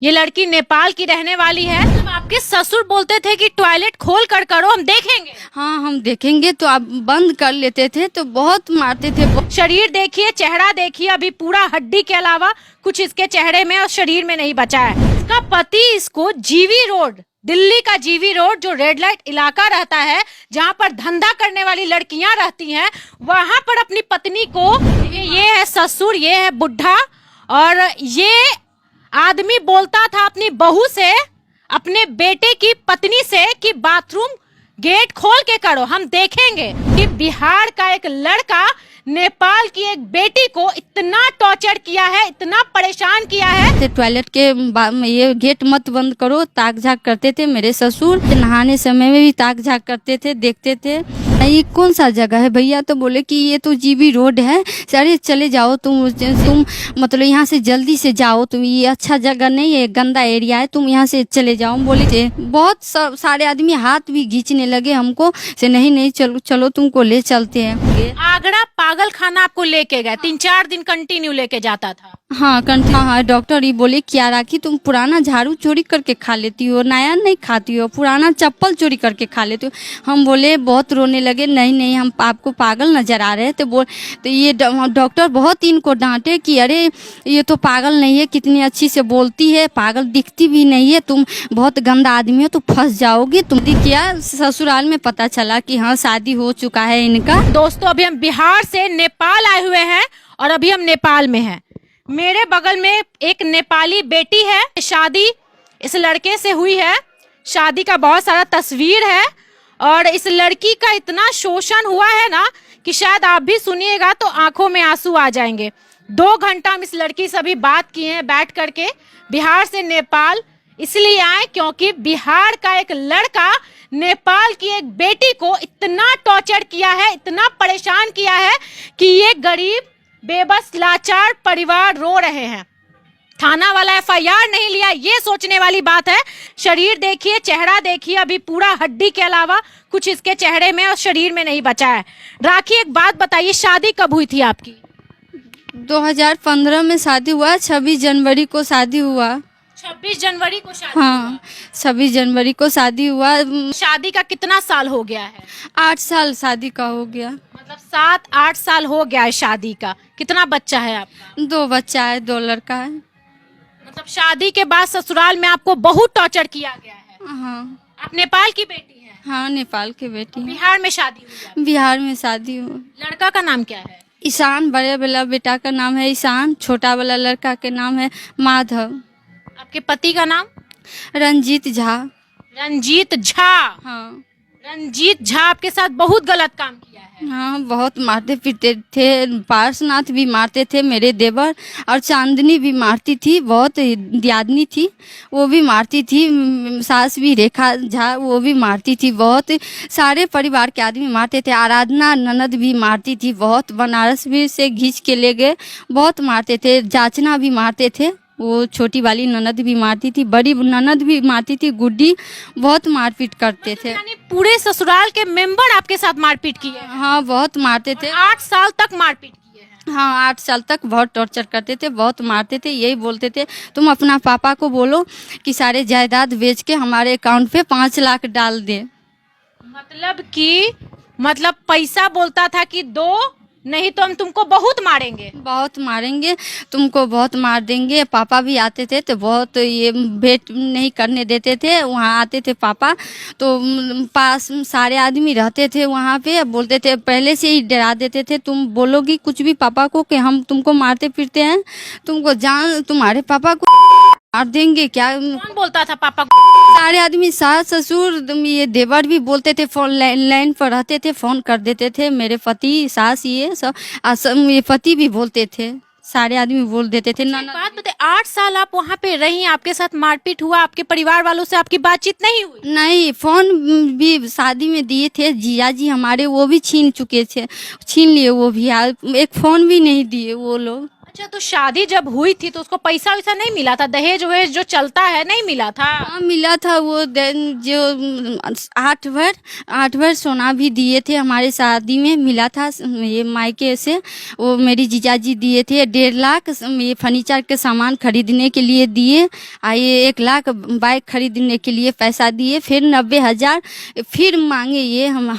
ये लड़की नेपाल की रहने वाली है। जब आपके ससुर बोलते थे कि टॉयलेट खोल कर करो, हम देखेंगे। हाँ हम देखेंगे, तो आप बंद कर लेते थे तो बहुत मारते थे। शरीर देखिए, चेहरा देखिए, अभी पूरा हड्डी के अलावा कुछ इसके चेहरे में और शरीर में नहीं बचा है। इसका पति इसको जीवी रोड, दिल्ली का जीवी रोड जो रेड लाइट इलाका रहता है, जहाँ पर धंधा करने वाली लड़कियां रहती हैं, वहां पर अपनी पत्नी को, ये है ससुर, ये है बुढ़ा, और ये आदमी बोलता था अपनी बहू से, अपने बेटे की पत्नी से कि बाथरूम गेट खोल के करो। हम देखेंगे कि बिहार का एक लड़का नेपाल की एक बेटी को इतना टॉर्चर किया है, इतना परेशान किया है। टॉयलेट के ये गेट मत बंद करो, ताक झाक करते थे मेरे ससुर। नहाने समय में भी ताक झाक करते थे, देखते थे। ये कौन सा जगह है भैया? तो बोले कि ये तो जीबी रोड है। अरे चले जाओ तुम मतलब यहाँ से जल्दी से जाओ, तुम ये अच्छा जगह नहीं है, गंदा एरिया है, तुम यहाँ से चले जाओ। बोले बहुत सारे आदमी हाथ भी खींचने लगे हमको से, नहीं नहीं चलो चलो तुमको ले चलते हैं। आगरा पागल खाना आपको लेके गए, 3-4 दिन कंटिन्यू लेके जाता था। हाँ कंटिन्यू। हाँ डॉक्टर ये बोले क्या राखी, तुम पुराना झाड़ू चोरी करके खा लेती हो, नया नहीं खाती हो, पुराना चप्पल चोरी करके खा लेती हो। हम बोले, बहुत रोने लगे, नहीं नहीं हम आपको पागल नजर आ रहे हैं। तो ये डॉक्टर बहुत इनको डांटे कि अरे ये तो पागल नहीं है, कितनी अच्छी से बोलती है, पागल दिखती भी नहीं है, तुम बहुत गंदा आदमी हो, तो फंस जाओगी तुम। क्या ससुराल में पता चला कि हाँ शादी हो चुका है इनका। दोस्तों अभी हम बिहार से नेपाल आए हुए हैं और अभी हम नेपाल में हैं। मेरे बगल में एक नेपाली बेटी है, शादी इस लड़के से हुई है, शादी का बहुत सारा तस्वीर है, और इस लड़की का इतना शोषण हुआ है ना कि शायद आप भी सुनिएगा तो आंखों में आंसू आ जाएंगे। 2 घंटा हम इस लड़की से अभी बात किए हैं बैठ करके। बिहार से नेपाल इसलिए आए क्योंकि बिहार का एक लड़का नेपाल की एक बेटी को इतना टॉर्चर किया है, इतना परेशान किया है कि ये गरीब बेबस लाचार परिवार रो रहे हैं। थाना वाला एफआईआर नहीं लिया, ये सोचने वाली बात है। शरीर देखिए, चेहरा देखिए, अभी पूरा हड्डी के अलावा कुछ इसके चेहरे में और शरीर में नहीं बचा है। राखी एक बात बताइए, शादी कब हुई थी आपकी? 2015 में शादी हुआ, 26 जनवरी को शादी हुआ। 26 जनवरी को शादी? हाँ 26 जनवरी को शादी हुआ। शादी का कितना साल हो गया है? 8 साल शादी का हो गया। मतलब 7-8 साल हो गया है शादी का। कितना बच्चा है आपका? 2 बच्चा है, 2 लड़का है। मतलब शादी के बाद ससुराल में आपको बहुत टॉर्चर किया गया है। हाँ। आप नेपाल की बेटी हैं? हाँ नेपाल की बेटी है। बिहार में शादी हुई है? बिहार में शादी हुई। लड़का का नाम क्या है? ईशान। बड़े वाला बेटा का नाम है ईशान, छोटा वाला लड़का के नाम है माधव। आपके पति का नाम? रंजीत झा। रंजीत झा? हाँ। रंजीत झा आपके साथ बहुत गलत काम किया है। हाँ बहुत मारते पीटते थे, पार्शनाथ भी मारते थे मेरे देवर, और चांदनी भी मारती थी, बहुत दियादनी थी वो भी मारती थी, सास भी रेखा झा वो भी मारती थी, बहुत सारे परिवार के आदमी मारते थे। आराधना ननद भी मारती थी बहुत, बनारस भी से घींच के ले गए, बहुत मारते थे। जाचना भी मारते थे, वो छोटी वाली ननद भी मारती थी, बड़ी ननद भी मारती थी, गुड्डी, बहुत मारपीट करते थे। यानी पूरे ससुराल के मेंबर आपके साथ मारपीट किए हैं? हाँ बहुत मारते थे। 8 साल तक मारपीट किए हैं? हाँ 8 साल तक बहुत टॉर्चर करते थे, बहुत मारते थे। यही बोलते थे तुम अपना पापा को बोलो कि सारे जायदाद बेच के हमारे अकाउंट पे 5 लाख डाल दे। मतलब पैसा बोलता था कि दो, नहीं तो हम तुमको बहुत मारेंगे। बहुत मारेंगे तुमको, बहुत मार देंगे। पापा भी आते थे तो बहुत ये भेंट नहीं करने देते थे। वहाँ आते थे पापा तो पास सारे आदमी रहते थे वहाँ पे, बोलते थे, पहले से ही डरा देते थे, तुम बोलोगी कुछ भी पापा को कि हम तुमको मारते फिरते हैं, तुमको जान तुम्हारे पापा को मार देंगे। क्या कौन बोलता था पापा को? सारे आदमी, सास ससुर, ये देवर भी बोलते थे, फोन लाइन पर रहते थे, फोन कर देते थे मेरे पति, सास, ये सब ये पति भी बोलते थे, सारे आदमी बोल देते थे। ना बात बताए, 8 साल आप वहाँ पे रही, आपके साथ मारपीट हुआ, आपके परिवार वालों से आपकी बातचीत नहीं हुई? नहीं, फोन भी शादी में दिए थे जिया जी हमारे, वो भी छीन चुके थे, छीन लिए वो भी, एक फोन भी नहीं दिए वो लोग। अच्छा, तो शादी जब हुई थी तो उसको पैसा वैसा नहीं मिला था? दहेज वहेज जो चलता है नहीं मिला था? हाँ मिला था वो जो 8 भर सोना भी दिए थे हमारे शादी में, मिला था ये मायके से। वो मेरी जीजाजी दिए थे 1.5 लाख, ये फर्नीचर के सामान खरीदने के लिए दिए। ये 1 लाख बाइक खरीदने के लिए पैसा दिए। फिर 90,000 फिर मांगे ये हम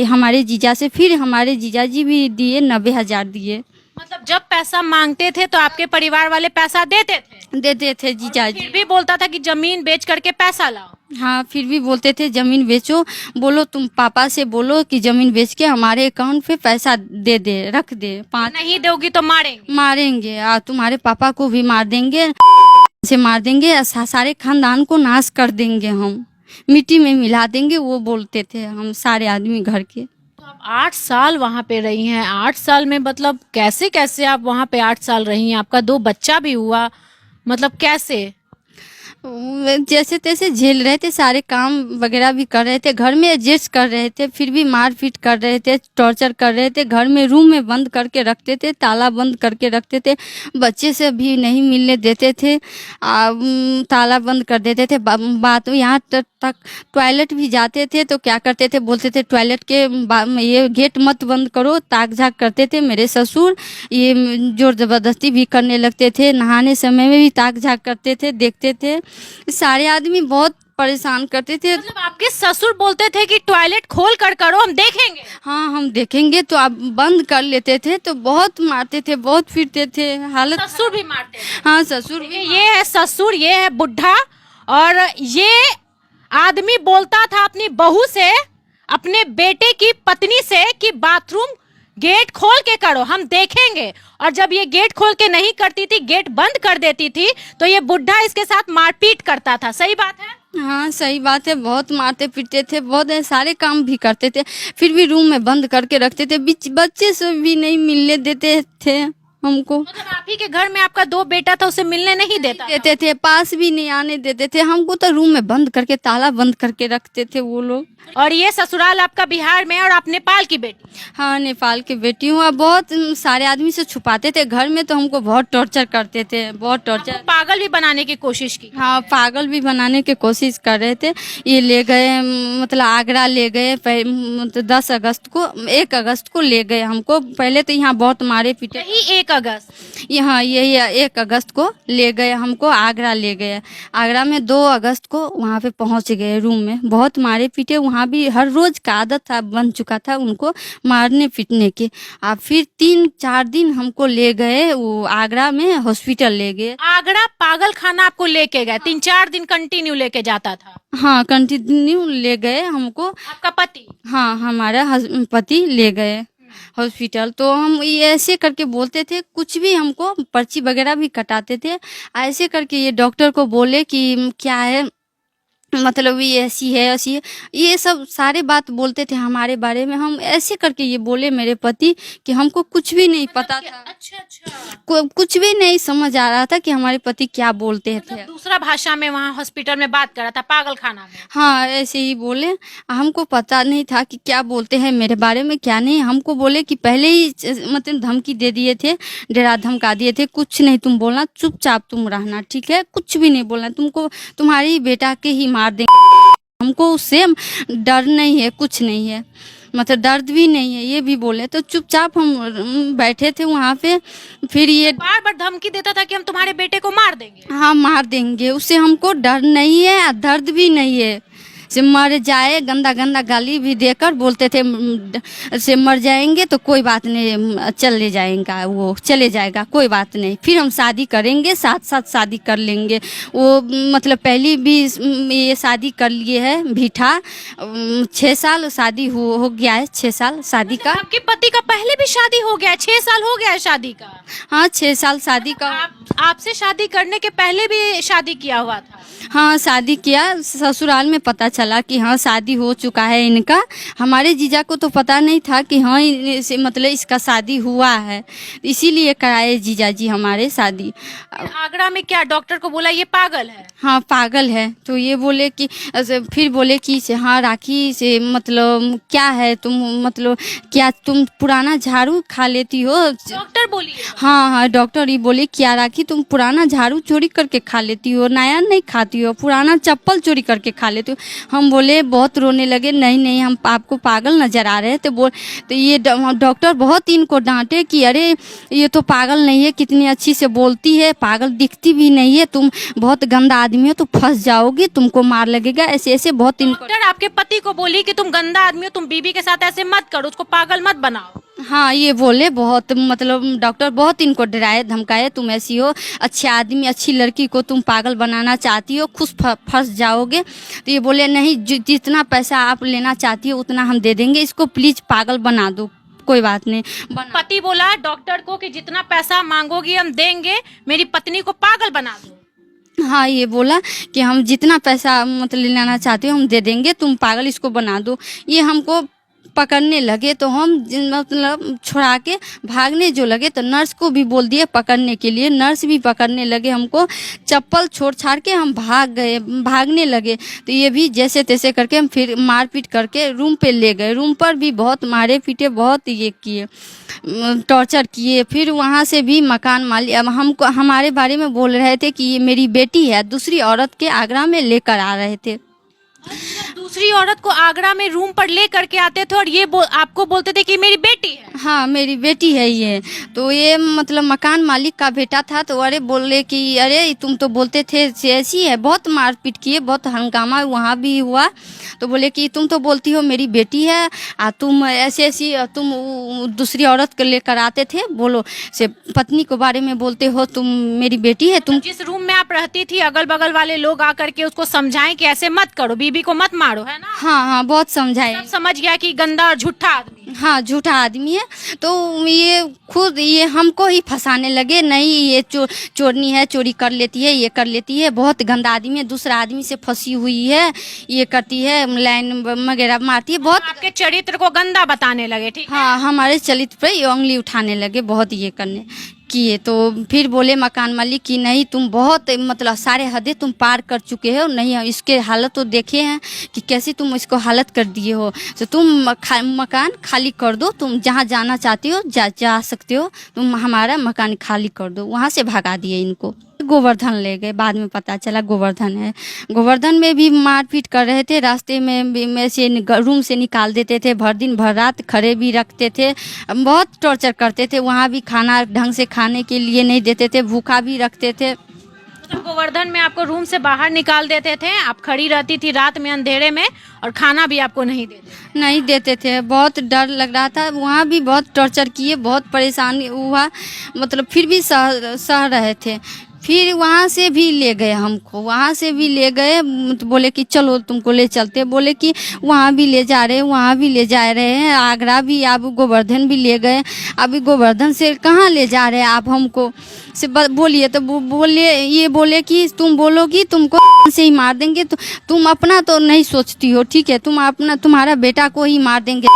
हमारे जीजा से, फिर हमारे जीजाजी भी दिए 90,000 दिए। मतलब जब पैसा मांगते थे तो आपके परिवार वाले पैसा देते थे? देते थे जीजाजी। फिर भी बोलता था कि जमीन बेच करके पैसा लाओ? हाँ फिर भी बोलते थे जमीन बेचो, बोलो तुम पापा से बोलो कि जमीन बेच के हमारे अकाउंट पे पैसा दे दे, रख दे। 5 नहीं दोगी तो मारेंगे? मारेंगे और तुम्हारे पापा को भी मार देंगे, से मार देंगे, सारे खानदान को नाश कर देंगे, हम मिट्टी में मिला देंगे, वो बोलते थे हम सारे आदमी घर के। तो आप 8 साल वहाँ पे रही हैं। 8 साल में मतलब कैसे कैसे आप वहाँ पे 8 साल रही हैं? आपका 2 बच्चा भी हुआ, मतलब कैसे? जैसे तैसे झेल रहे थे, सारे काम वगैरह भी कर रहे थे, घर में एडजस्ट कर रहे थे, फिर भी मारपीट कर रहे थे, टॉर्चर कर रहे थे। घर में रूम में बंद करके रखते थे, ताला बंद करके रखते थे, बच्चे से भी नहीं मिलने देते थे, ताला बंद कर देते थे। बात यहाँ तक टॉयलेट भी जाते थे तो क्या करते थे, बोलते थे टॉयलेट के ये गेट मत बंद करो, ताक झाक करते थे मेरे ससुर। ये जोर ज़बरदस्ती भी करने लगते थे, नहाने समय में भी ताक झाक करते थे, देखते थे। सारे आदमी बहुत परेशान करते थे। मतलब आपके ससुर बोलते थे कि टॉयलेट खोल कर करो, हम देखेंगे? हाँ हम देखेंगे, तो आप बंद कर लेते थे तो बहुत मारते थे, बहुत पीटते थे। हालत ससुर भी मारते थे? हाँ ससुर भी। ये है ससुर, ये है बुढ़ा, और ये आदमी बोलता था अपनी बहू से, अपने बेटे की पत्नी से कि बाथरूम गेट खोल के करो, हम देखेंगे। और जब ये गेट खोल के नहीं करती थी, गेट बंद कर देती थी, तो ये बुढ़ा इसके साथ मारपीट करता था। सही बात है? हाँ सही बात है, बहुत मारते पीटते थे, बहुत सारे काम भी करते थे, फिर भी रूम में बंद करके रखते थे, बच्चे से भी नहीं मिलने देते थे हमको। मतलब आप ही के घर में आपका 2 बेटा था, उसे मिलने नहीं देते थे, पास भी नहीं आने देते थे हमको, तो रूम में बंद करके ताला बंद करके रखते थे वो लोग। और ये ससुराल आपका बिहार में, और आप नेपाल की बेटी? हाँ नेपाल की बेटी हूँ। बहुत सारे आदमी से छुपाते थे घर में, तो हमको बहुत टॉर्चर करते थे, बहुत टॉर्चर। पागल भी बनाने की कोशिश की? हाँ पागल भी बनाने की कोशिश कर रहे थे। ये ले गए, मतलब आगरा ले गए, 10 अगस्त को, 1 अगस्त को ले गए हमको। पहले तो यहाँ बहुत मारे पीटे। यही 1 अगस्त? यहाँ यही 1 अगस्त को ले गए हमको, आगरा ले गए। आगरा में 2 अगस्त को वहाँ पे पहुँच गए रूम में, बहुत मारे पीटे। वहाँ भी हर रोज का आदत था, बन चुका था उनको मारने पीटने की। फिर 3-4 दिन हमको ले गए वो आगरा में, हॉस्पिटल ले गए। आगरा पागल खाना आपको लेके गए? 3-4 दिन कंटिन्यू लेके जाता था? हाँ कंटिन्यू ले गए हमको। आपका पति? हाँ हमारा पति ले गए हॉस्पिटल। तो हम ये ऐसे करके बोलते थे, कुछ भी हमको पर्ची वगैरह भी कटाते थे, ऐसे करके ये डॉक्टर को बोले कि क्या है, मतलब ये ऐसी है ऐसी है, ये सब सारे बात बोलते थे हमारे बारे में। हम ऐसे करके ये बोले मेरे पति कि हमको कुछ भी नहीं पता था। अच्छा अच्छा, कुछ भी नहीं समझ आ रहा था कि हमारे पति क्या बोलते थे। दूसरा भाषा में वहाँ हॉस्पिटल में बात कर रहा था, पागल खाना में? हाँ ऐसे ही बोले, हमको पता नहीं था कि क्या बोलते हैं मेरे बारे में क्या नहीं। हमको बोले कि पहले ही मतलब धमकी दे दिए थे, डरा धमका दिए थे, कुछ नहीं तुम बोलना, चुपचाप तुम रहना, ठीक है, कुछ भी नहीं बोलना, तुमको तुम्हारी बेटा के ही मार देंगे। हमको उससे डर नहीं है, कुछ नहीं है, मतलब दर्द भी नहीं है, ये भी बोले। तो चुपचाप हम बैठे थे वहाँ पे। फिर ये बार बार धमकी देता था कि हम तुम्हारे बेटे को मार देंगे? हाँ मार देंगे, उससे हमको डर नहीं है, दर्द भी नहीं है। से मर जाए, गंदा गंदा गाली भी देकर बोलते थे, से मर जाएंगे तो कोई बात नहीं, चले जाएगा वो, चले जाएगा, कोई बात नहीं, फिर हम शादी करेंगे, साथ साथ शादी कर लेंगे। वो मतलब पहली भी ये शादी कर लिए है भीठा, 6 साल शादी हो गया है, 6 साल शादी का। आपके पति का पहले भी शादी हो गया है? 6 साल हो गया है शादी का? हाँ 6 साल शादी का। आपसे शादी करने के पहले भी शादी किया हुआ था? हाँ शादी किया, ससुराल में पता चला कि हाँ शादी हो चुका है इनका। हमारे जीजा को तो पता नहीं था कि हाँ इसे मतलब इसका शादी हुआ है, इसीलिए कराए जीजा जी हमारे शादी। आगरा में क्या डॉक्टर को बोला ये पागल है? हाँ पागल है, तो ये बोले कि फिर बोले कि हाँ राखी से मतलब क्या है तुम, मतलब क्या तुम पुराना झाड़ू खा लेती हो? डॉक्टर बोली? हाँ हाँ डॉक्टर ही बोले क्या राखी तुम पुराना झाड़ू चोरी करके खा लेती हो, नया नहीं खाती हो, पुराना चप्पल चोरी करके खा लेती हो। हम बोले, बहुत रोने लगे, नहीं नहीं हम आपको पागल नजर आ रहे हैं। तो ये डॉक्टर बहुत इनको डांटे कि अरे ये तो पागल नहीं है, कितनी अच्छी से बोलती है, पागल दिखती भी नहीं है, तुम बहुत गंदा आदमी हो, तो फंस जाओगी, तुमको मार लगेगा, ऐसे ऐसे बहुत इनको। डॉक्टर आपके पति को बोली कि तुम गंदा आदमी हो, तुम बीबी के साथ ऐसे मत करो, उसको पागल मत बनाओ। हाँ ये बोले बहुत, मतलब डॉक्टर बहुत इनको डराए धमकाए, तुम ऐसी हो, अच्छे आदमी अच्छी लड़की को तुम पागल बनाना चाहती हो, खुद फंस जाओगे। तो ये बोले नहीं, जितना पैसा आप लेना चाहती हो उतना हम दे देंगे, इसको प्लीज पागल बना दो, कोई बात नहीं पति बोला डॉक्टर को कि जितना पैसा मांगोगी हम देंगे, मेरी पत्नी को पागल बना दो। हाँ ये बोला कि हम जितना पैसा मतलब लेना चाहते हो हम दे देंगे, तुम पागल इसको बना दो। ये हमको पकड़ने लगे तो हम मतलब छुड़ा के भागने जो लगे, तो नर्स को भी बोल दिए पकड़ने के लिए, नर्स भी पकड़ने लगे हमको, चप्पल छोड़ छाड़ के हम भागने लगे। तो ये भी जैसे तैसे करके हम फिर मारपीट करके रूम पे ले गए, रूम पर भी बहुत मारे पीटे, बहुत ये किए, टॉर्चर किए। फिर वहाँ से भी मकान मालिक अब हमको हमारे बारे में बोल रहे थे कि ये मेरी बेटी है, दूसरी औरत के आगरा में लेकर आ रहे थे। दूसरी औरत को आगरा में रूम पर ले करके आते थे और ये आपको बोलते थे कि मेरी बेटी है? हाँ मेरी बेटी है ये। तो ये मतलब मकान मालिक का बेटा था, तो अरे बोले कि अरे तुम तो बोलते थे ऐसी है, बहुत मारपीट किए, बहुत हंगामा वहाँ भी हुआ। तो बोले कि तुम तो बोलती हो मेरी बेटी है, तुम ऐसी ऐसी तुम दूसरी औरत को लेकर आते थे, बोलो से पत्नी के बारे में बोलते हो तुम मेरी बेटी है। तुम जिस रूम में आप रहती थी अगल बगल वाले लोग आकर के उसको समझाएं कि ऐसे मत करो, बीबी को मत मारो, है ना? हाँ हाँ बहुत समझाए, सब समझ गया कि गंदा और झूठा आदमी है। हाँ झूठा आदमी है। तो ये खुद ये हमको ही फंसाने लगे, नहीं ये चोरनी है, चोरी कर लेती है, ये कर लेती है, बहुत गंदा आदमी है, दूसरा आदमी से फंसी हुई है, ये करती है, लाइन वगैरह मारती है, बहुत आपके चरित्र को गंदा बताने लगे, ठीक है? हाँ हमारे चरित्र पर ये उंगली उठाने लगे, बहुत ये करने किए। तो फिर बोले मकान मालिक कि नहीं तुम बहुत मतलब सारे हदें तुम पार कर चुके हो, नहीं इसके हालत तो देखे हैं कि कैसे तुम इसको हालत कर दिए हो, तो तुम मकान खाली कर दो, तुम जहाँ जाना चाहती हो जा सकते हो, तुम हमारा मकान खाली कर दो। वहाँ से भगा दिए इनको, गोवर्धन ले गए, बाद में पता चला गोवर्धन है। गोवर्धन में भी मारपीट कर रहे थे, रास्ते में से रूम से निकाल देते थे, भर दिन भर रात खड़े भी रखते थे, बहुत टॉर्चर करते थे। वहाँ भी खाना ढंग से खाने के लिए नहीं देते थे, भूखा भी रखते थे। तो गोवर्धन में आपको रूम से बाहर निकाल देते थे, आप खड़ी रहती थी रात में अंधेरे में, और खाना भी आपको नहीं देते थे। बहुत डर लग रहा था, वहाँ भी बहुत टॉर्चर किए, बहुत परेशानी हुआ, मतलब फिर भी सह रहे थे। फिर वहाँ से भी ले गए हमको, वहाँ से भी ले गए, तो बोले कि चलो तुमको ले चलते, बोले कि वहाँ भी ले जा रहे हैं, वहाँ भी ले जा रहे हैं, आगरा भी, आप गोवर्धन भी ले गए, अभी गोवर्धन से कहाँ ले जा रहे हैं आप हमको से बोलिए। तो बोले कि तुम बोलोगी तुमको से ही मार देंगे, तो तुम अपना तो नहीं सोचती हो, ठीक है, तुम्हारा बेटा को ही मार देंगे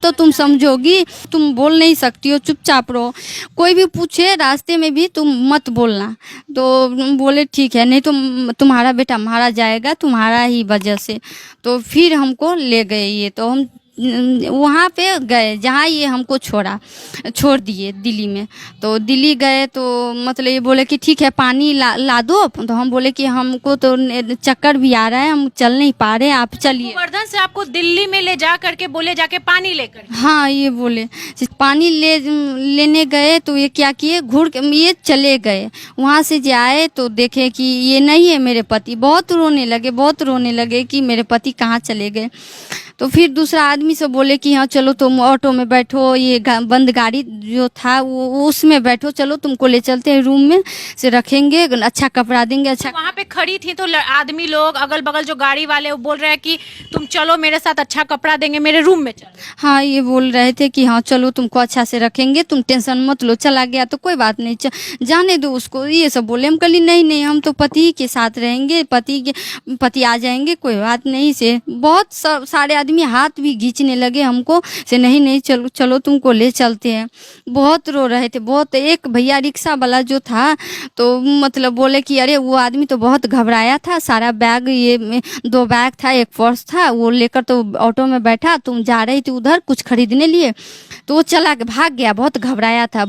तो तुम समझोगी, तुम बोल नहीं सकती हो, चुपचाप रहो, कोई भी पूछे रास्ते में भी तुम मत बोलना। तो बोले ठीक है, नहीं तो तुम्हारा बेटा मारा जाएगा तुम्हारा ही वजह से। तो फिर हमको ले गए ये, तो हम वहाँ पे गए जहाँ ये हमको छोड़ दिए दिल्ली में। तो दिल्ली गए तो मतलब ये बोले कि ठीक है पानी ला दो, तो हम बोले कि हमको तो चक्कर भी आ रहा है, हम चल नहीं पा रहे, आप चलिए। गोवर्धन से आपको दिल्ली में ले जा करके बोले जाके पानी लेकर? हाँ ये बोले पानी लेने गए, तो ये क्या किए, घूर के ये चले गए। वहाँ से जाए तो देखे कि ये नहीं है मेरे पति, बहुत रोने लगे कि मेरे पति कहाँ चले गए। तो फिर दूसरा आदमी से बोले कि हाँ चलो तुम ऑटो में बैठो, ये बंद गाड़ी जो था वो उसमें बैठो, चलो तुमको ले चलते हैं रूम में से रखेंगे, अच्छा कपड़ा देंगे, अच्छा। वहां पे खड़ी थी तो आदमी लोग अगल बगल जो गाड़ी वाले वो बोल रहे हैं कि तुम चलो मेरे साथ, अच्छा कपड़ा देंगे, मेरे रूम में चलो। हाँ ये बोल रहे थे कि हाँ चलो तुमको अच्छा से रखेंगे, तुम टेंशन मत लो। चला गया तो कोई बात नहीं, जाने दो उसको, ये सब बोले। हम कहली नहीं नहीं, हम तो पति के साथ रहेंगे, पति आ जाएंगे, कोई बात नहीं से। बहुत सारे आदमी हाथ भी खींचने लगे हमको से, नहीं नहीं चलो चलो तुमको ले चलते हैं। बहुत रो रहे थे बहुत। एक भैया रिक्शा वाला जो था तो मतलब बोले कि अरे वो आदमी तो बहुत घबराया था, सारा बैग, ये 2 बैग था, एक पर्स था, वो लेकर तो ऑटो में बैठा, तुम जा रही थी उधर कुछ खरीदने लिए, तो वो चला के भाग गया, बहुत घबराया था,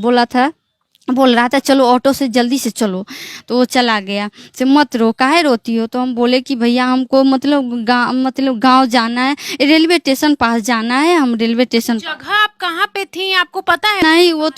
बोल रहा था चलो ऑटो से जल्दी से चलो, तो वो चला गया। से मत रो, काहे रोती हो? तो हम बोले कि भैया हमको मतलब गांव जाना है, रेलवे स्टेशन पास जाना है, हम रेलवे स्टेशन। जगह आप कहाँ पे थी आपको पता है? नहीं वो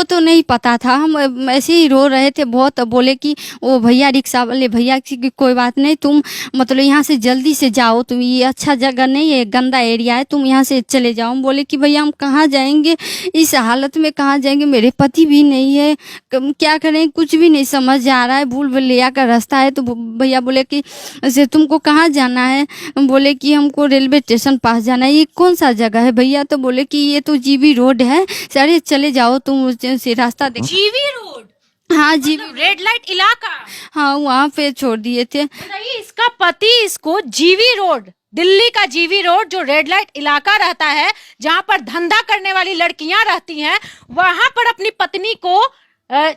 तो नहीं पता था, हम ऐसे ही रो रहे थे बहुत। बोले कि वो भैया रिक्शा वाले भैया की कोई बात नहीं, तुम मतलब यहाँ से जल्दी से जाओ, तुम ये अच्छा जगह नहीं है, गंदा एरिया है, तुम यहाँ से चले जाओ। हम बोले कि भैया हम कहाँ जाएंगे, इस हालत में कहाँ जाएंगे, मेरे पति भी नहीं है, क्या करें, कुछ भी नहीं समझ आ रहा है, भूल भुलैया का रास्ता है। तो भैया बोले कि ऐसे तुमको कहाँ जाना है? बोले कि हमको रेलवे स्टेशन पास जाना है। ये कौन सा जगह है भैया? तो बोले कि ये तो जीबी रोड है, अरे चले जाओ तुम से रास्ता देख। जीवी रोड? हाँ जीबी, रेड लाइट इलाका? हाँ वहाँ पे छोड़ दिए थे। बताइए, इसका पति इसको जीवी रोड, दिल्ली का जीवी रोड जो रेड लाइट इलाका रहता है, जहां पर धंधा करने वाली लड़कियां रहती हैं, वहां पर अपनी पत्नी को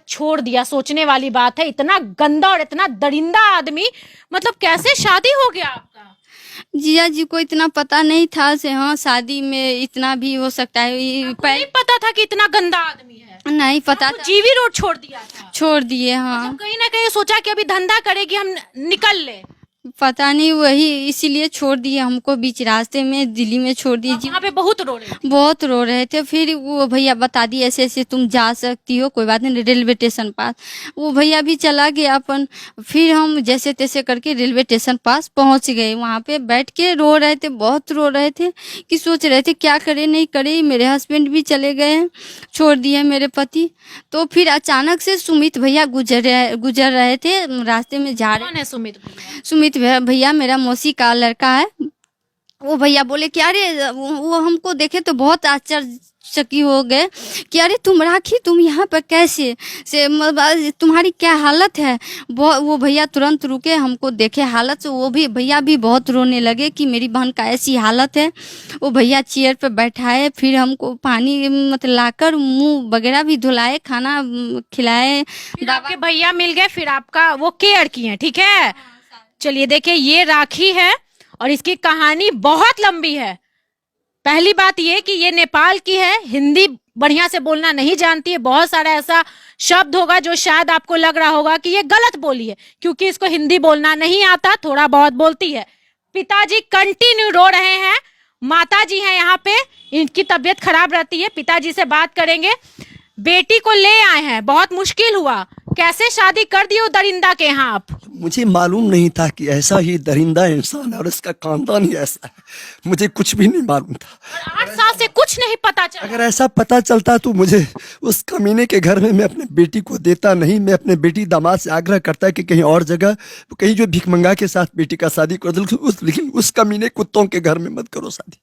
छोड़ दिया। सोचने वाली बात है, इतना गंदा और इतना दरिंदा आदमी, मतलब कैसे शादी हो गया आपका? जिया जी को इतना पता नहीं था से, हाँ शादी में इतना भी हो सकता है, नहीं पता था कि इतना गंदा आदमी है? नहीं पता था, जीवी रोड छोड़ दिया था? छोड़ दिए हाँ। मतलब कहीं ना कहीं सोचा कि अभी धंधा करेगी, हम निकल ले। पता नहीं, वही इसीलिए छोड़ दिए हमको, बीच रास्ते में दिल्ली में छोड़ दिए। वहाँ पे बहुत रो रहे थे? बहुत रो रहे थे। फिर वो भैया बता दिए ऐसे ऐसे तुम जा सकती हो, कोई बात नहीं, रेलवे स्टेशन पास। वो भैया भी चला गया अपन। फिर हम जैसे तैसे करके रेलवे स्टेशन पास पहुंच गए। वहाँ पे बैठ के रो रहे थे, बहुत रो रहे थे कि सोच रहे थे क्या करे नहीं करे। मेरे हस्बैंड भी चले गए, छोड़ दिए मेरे पति। तो फिर अचानक से सुमित भैया गुजर रहे थे, रास्ते में जा रहे। कौन है सुमित भैया? सुमित भैया मेरा मौसी का लड़का है। वो भैया बोले कि अरे वो हमको देखे तो बहुत आश्चर्यचकित हो गए कि अरे तुम राखी, तुम यहाँ पर कैसे से, तुम्हारी क्या हालत है? वो भैया तुरंत रुके, हमको देखे हालत से वो भी भैया भी बहुत रोने लगे कि मेरी बहन का ऐसी हालत है। वो भैया चेयर पे बैठाए, फिर हमको पानी मतलब लाकर मुंह वगैरह भी धुलाए, खाना खिलाए। आपके भैया मिल गए, फिर आपका वो केयर किए, ठीक है? चलिए देखिए, ये राखी है और इसकी कहानी बहुत लंबी है। पहली बात ये कि ये नेपाल की है, हिंदी बढ़िया से बोलना नहीं जानती है, बहुत सारा ऐसा शब्द होगा जो शायद आपको लग रहा होगा कि ये गलत बोली है, क्योंकि इसको हिंदी बोलना नहीं आता, थोड़ा बहुत बोलती है। पिताजी कंटिन्यू रो रहे हैं, माताजी हैं यहाँ पे, इनकी तबीयत खराब रहती है, पिताजी से बात करेंगे। बेटी को ले आए हैं, बहुत मुश्किल हुआ, कैसे शादी कर दी दरिंदा के यहाँ आप? मुझे मालूम नहीं था कि ऐसा ही दरिंदा इंसान है और इसका खानदान ही ऐसा है, मुझे कुछ भी नहीं मालूम था। 8 साल से कुछ नहीं पता चला? अगर ऐसा पता चलता तो मुझे उस कमीने के घर में मैं अपने बेटी को देता नहीं। मैं अपने बेटी दामाद से आग्रह करता कि कहीं और जगह, कहीं जो भिखमंगा के साथ बेटी का शादी कर दो, लेकिन उस कमीने कुत्तों के घर में मत करो शादी।